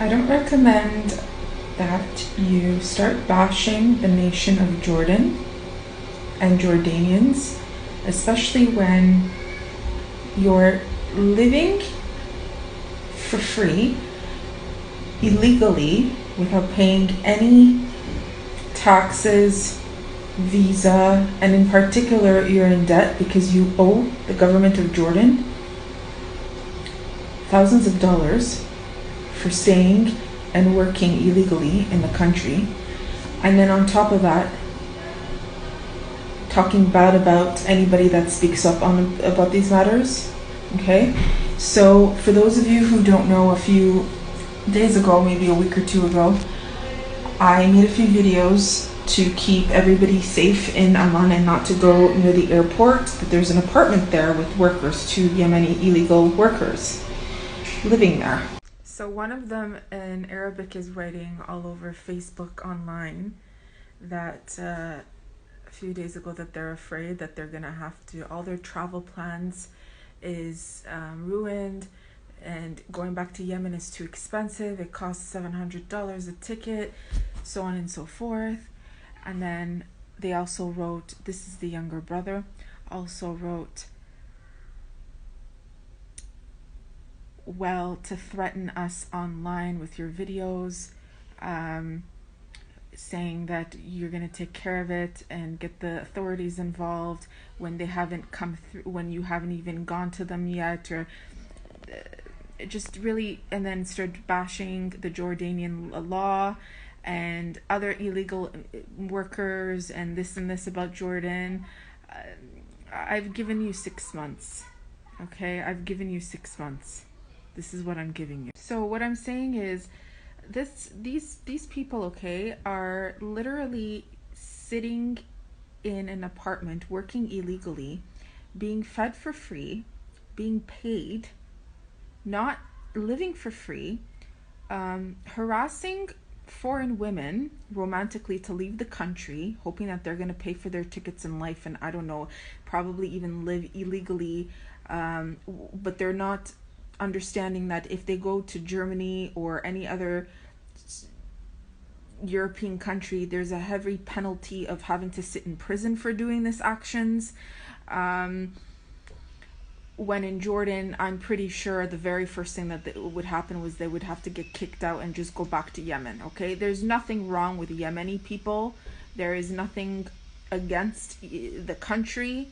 I don't recommend that you start bashing the nation of Jordan and Jordanians, especially when you're living for free, illegally, without paying any taxes, visa, and in particular you're in debt because you owe the government of Jordan thousands of dollars for staying and working illegally in the country, and then on top of that talking bad about anybody that speaks up about these matters. Okay, so for those of you who don't know, a few days ago, maybe a week or two ago, I made a few videos to keep everybody safe in Amman and not to go near the airport, but there's an apartment there with workers, 2 Yemeni illegal workers living there. So one of them in Arabic is writing all over Facebook online that a few days ago that they're afraid that they're gonna have to, all their travel plans is ruined, and going back to Yemen is too expensive. It costs $700 a ticket, so on and so forth. And then they also wrote, this is the younger brother, also wrote, well, to threaten us online with your videos, saying that you're going to take care of it and get the authorities involved when they haven't come through, when you haven't even gone to them yet, or just really, and then started bashing the Jordanian law and other illegal workers and this about Jordan. I've given you 6 months. Okay, I've given you 6 months. This is what I'm giving you. So what I'm saying is, these people, okay, are literally sitting in an apartment, working illegally, being fed for free, being paid, not living for free, harassing foreign women romantically to leave the country, hoping that they're going to pay for their tickets in life and, I don't know, probably even live illegally, but they're not understanding that if they go to Germany or any other European country, there's a heavy penalty of having to sit in prison for doing these actions. When in Jordan, I'm pretty sure the very first thing that would happen was they would have to get kicked out and just go back to Yemen. Okay, there's nothing wrong with Yemeni people. There is nothing against the country.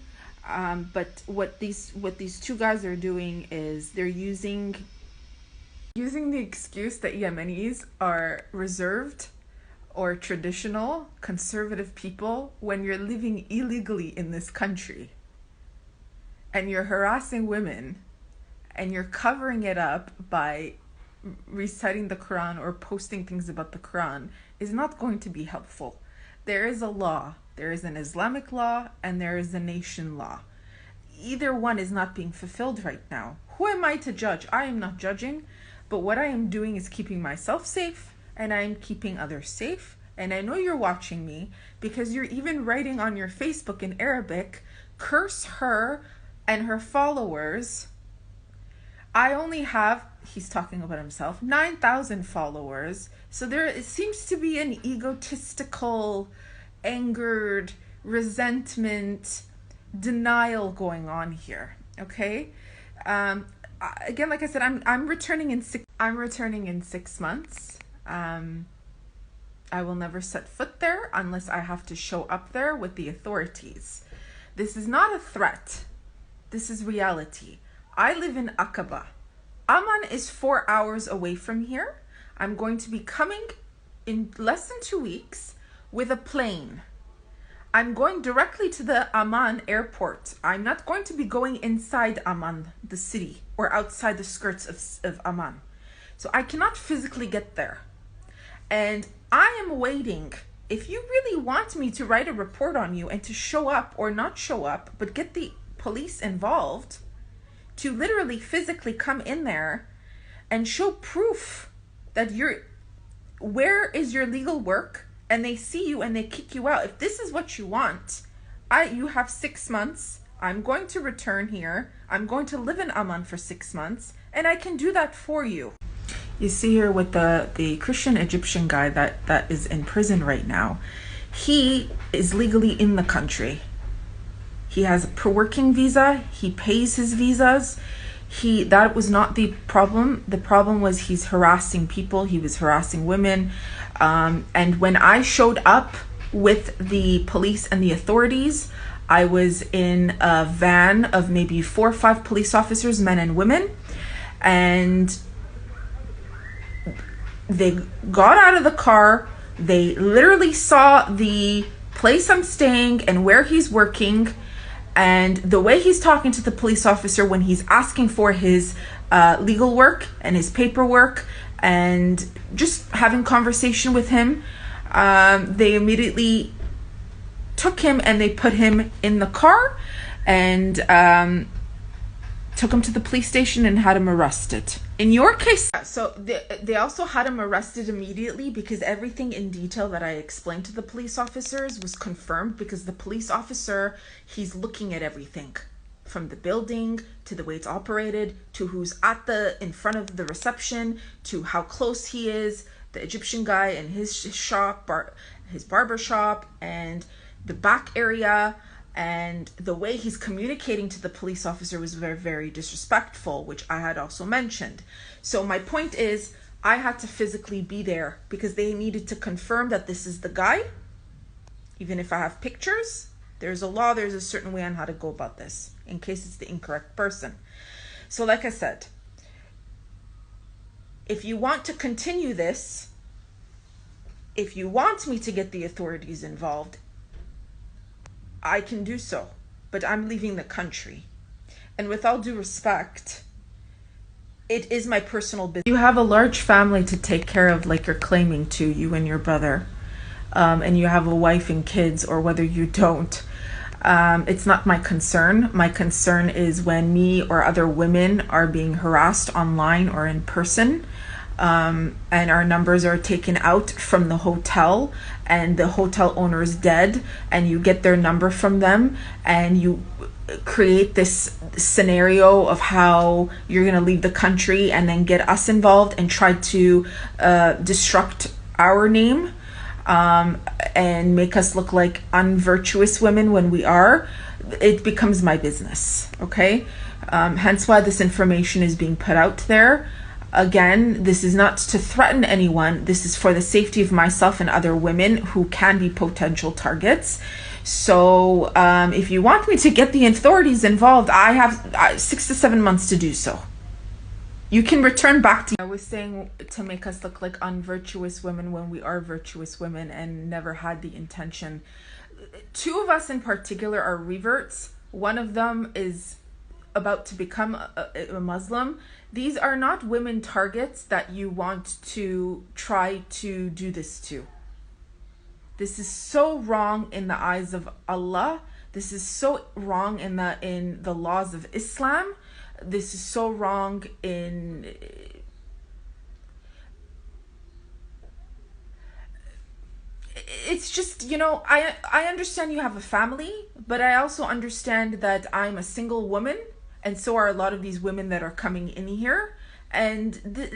But what these two guys are doing is they're using the excuse that Yemenis are reserved or traditional conservative people when you're living illegally in this country and you're harassing women and you're covering it up by reciting the Quran or posting things about the Quran is not going to be helpful. There is a law. There is an Islamic law and there is a nation law. Either one is not being fulfilled right now. Who am I to judge? I am not judging, but what I am doing is keeping myself safe and I am keeping others safe. And I know you're watching me because you're even writing on your Facebook in Arabic, curse her and her followers. I only have, he's talking about himself, 9,000 followers. So it seems to be an egotistical, angered, resentment, denial going on here. Okay, again, like I said, I'm returning in 6 months. I will never set foot there unless I have to show up there with the authorities. This is not a threat. This is reality. I live in Aqaba. Amman is 4 hours away from here. I'm going to be coming in less than 2 weeks with a plane. I'm going directly to the Amman airport. I'm not going to be going inside Amman, the city, or outside the skirts of Amman. So I cannot physically get there. And I am waiting. If you really want me to write a report on you and to show up or not show up, but get the police involved, to literally physically come in there and show proof that where is your legal work, and they see you and they kick you out. If this is what you want, you have 6 months. I'm going to return here. I'm going to live in Amman for 6 months, and I can do that for you. You see here with the Christian Egyptian guy that is in prison right now, he is legally in the country. He has a working visa. He pays his visas. That was not the problem. The problem was he's harassing people. He was harassing women. And when I showed up with the police and the authorities, I was in a van of maybe 4 or 5 police officers, men and women, and they got out of the car. They literally saw the place I'm staying and where he's working, and the way he's talking to the police officer when he's asking for his legal work and his paperwork, and just having conversation with him. They immediately took him and they put him in the car and took him to the police station and had him arrested. In your case, so they also had him arrested immediately because everything in detail that I explained to the police officers was confirmed, because the police officer, he's looking at everything from the building to the way it's operated to who's in front of the reception to how close he is, the Egyptian guy and his shop, his barber shop, and the back area, and the way he's communicating to the police officer was very, very disrespectful, which I had also mentioned. So my point is, I had to physically be there because they needed to confirm that this is the guy. Even if I have pictures, there's a law, there's a certain way on how to go about this in case it's the incorrect person. So like I said, if you want to continue this, if you want me to get the authorities involved, I can do so, but I'm leaving the country. And with all due respect, it is my personal business. You have a large family to take care of, like you're claiming to, you and your brother, and you have a wife and kids, or whether you don't. It's not my concern. My concern is when me or other women are being harassed online or in person, and our numbers are taken out from the hotel, and the hotel owner is dead, and you get their number from them, and you create this scenario of how you're going to leave the country and then get us involved and try to disrupt our name, and make us look like unvirtuous women when we are. It becomes my business, okay? Hence why this information is being put out there. Again, this is not to threaten anyone. This is for the safety of myself and other women who can be potential targets. So if you want me to get the authorities involved, I have 6 to 7 months to do so. You can return back to... I was saying to make us look like unvirtuous women when we are virtuous women and never had the intention. 2 of us in particular are reverts. One of them is about to become a Muslim. These are not women targets that you want to try to do this to. This is so wrong in the eyes of Allah. This is so wrong in the laws of Islam. This is so wrong in... It's just, I understand you have a family, but I also understand that I'm a single woman, and so are a lot of these women that are coming in here. And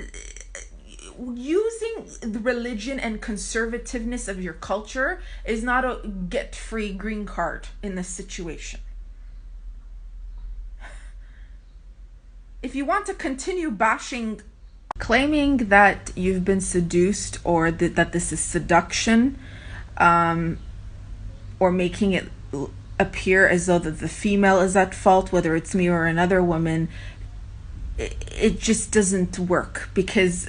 using the religion and conservativeness of your culture is not a get-free green card in this situation. If you want to continue bashing, claiming that you've been seduced, or that this is seduction, or making it appear as though that the female is at fault, whether it's me or another woman, it just doesn't work. Because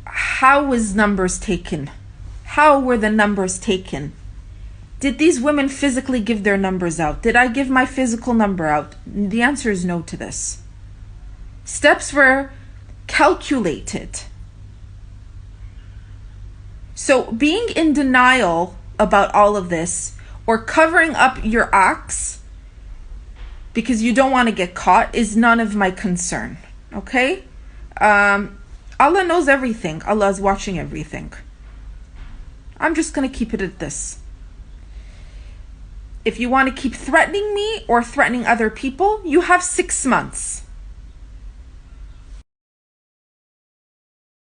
how was numbers taken? How were the numbers taken? Did these women physically give their numbers out? Did I give my physical number out? The answer is no to this. Steps were calculated. So being in denial about all of this, or covering up your acts because you don't want to get caught, is none of my concern, okay? Allah knows everything. Allah is watching everything. I'm just going to keep it at this. If you want to keep threatening me or threatening other people, you have 6 months.